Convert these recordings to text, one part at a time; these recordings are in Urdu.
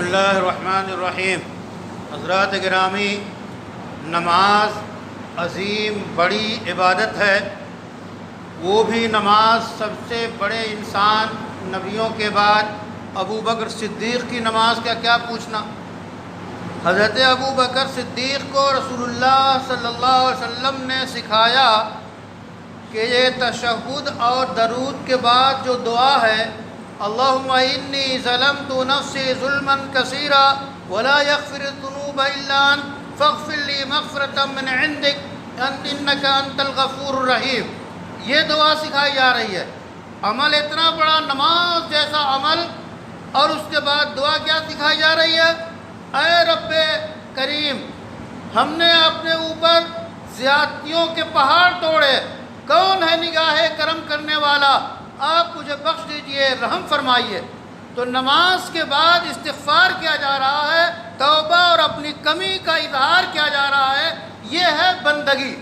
اللہ الرحمن الرحیم۔ حضرات گرامی، نماز عظیم بڑی عبادت ہے، وہ بھی نماز سب سے بڑے انسان نبیوں کے بعد ابو بکر صدیق کی نماز کا کیا پوچھنا۔ حضرت ابو بکر صدیق کو رسول اللہ صلی اللہ علیہ وسلم نے سکھایا کہ یہ تشہد اور درود کے بعد جو دعا ہے، اللہم انی ظلمت نفسی ظلما کثیرا ولا یغفر الذنوب الا انت فاغفر لی مغفرۃ من عندک انک انت الغفور الرحیم، یہ دعا سکھائی جا رہی ہے۔ عمل اتنا بڑا، نماز جیسا عمل، اور اس کے بعد دعا کیا سکھائی جا رہی ہے؟ اے رب کریم، ہم نے اپنے اوپر زیادتیوں کے پہاڑ توڑے، کون ہے نگاہ کرم کرنے والا، آپ مجھے بخش دیجئے، رحم فرمائیے۔ تو نماز کے بعد استغفار کیا جا رہا ہے، توبہ اور اپنی کمی کا اظہار کیا جا رہا ہے، یہ ہے بندگی۔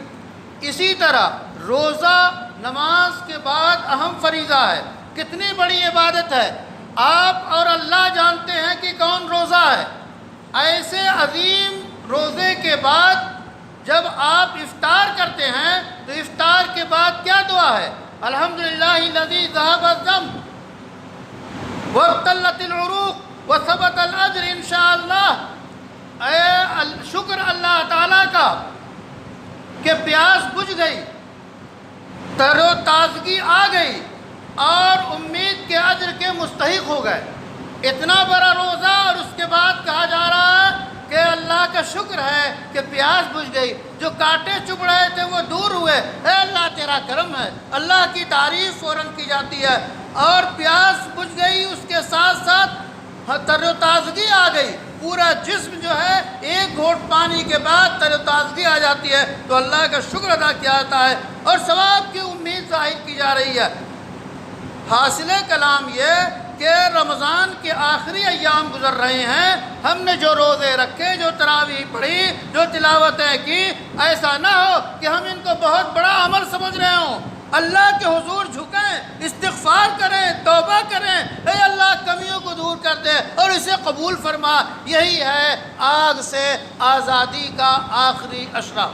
اسی طرح روزہ نماز کے بعد اہم فریضہ ہے، کتنی بڑی عبادت ہے۔ آپ اور اللہ جانتے ہیں کہ کون روزہ ہے۔ ایسے عظیم روزے کے بعد جب آپ افطار کرتے ہیں تو افطار کے بعد کیا دعا ہے؟ الحمدللہ الذی ذہب الغم وابتلت العروق وثبت الاجر انشاءاللہ۔ شکر اللہ تعالیٰ کا کہ پیاس بجھ گئی، تر و تازگی آ گئی، اور امید کے اجر کے مستحق ہو گئے۔ اتنا بڑا روزہ، اور اس کے بعد کہا جا رہا ہے کہ اللہ کا شکر ہے کہ پیاس بجھ گئی، جو کانٹے چبھ رہے تھے وہ دور ہوئے، اے اللہ تیرا کرم ہے۔ اللہ کی تعریف فوراً کی جاتی ہے، اور پیاس بجھ گئی، اس کے ساتھ ساتھ تر و تازگی آ گئی، پورا جسم جو ہے ایک گھونٹ پانی کے بعد تر و تازگی آ جاتی ہے، تو اللہ کا شکر ادا کیا جاتا ہے اور ثواب کی امید ظاہر کی جا رہی ہے۔ حاصل کلام یہ کہ رمضان کے آخری ایام گزر رہے ہیں، ہم نے جو روزے رکھے، جو تراویح پڑھی، جو تلاوتیں کی، ایسا نہ ہو کہ ہم ان کو بہت بڑا عمل سمجھ رہے ہوں۔ اللہ کے حضور جھکیں، استغفار کریں، توبہ کریں، اے اللہ کمیوں کو دور کر دے اور اسے قبول فرما۔ یہی ہے آگ سے آزادی کا آخری اشرہ۔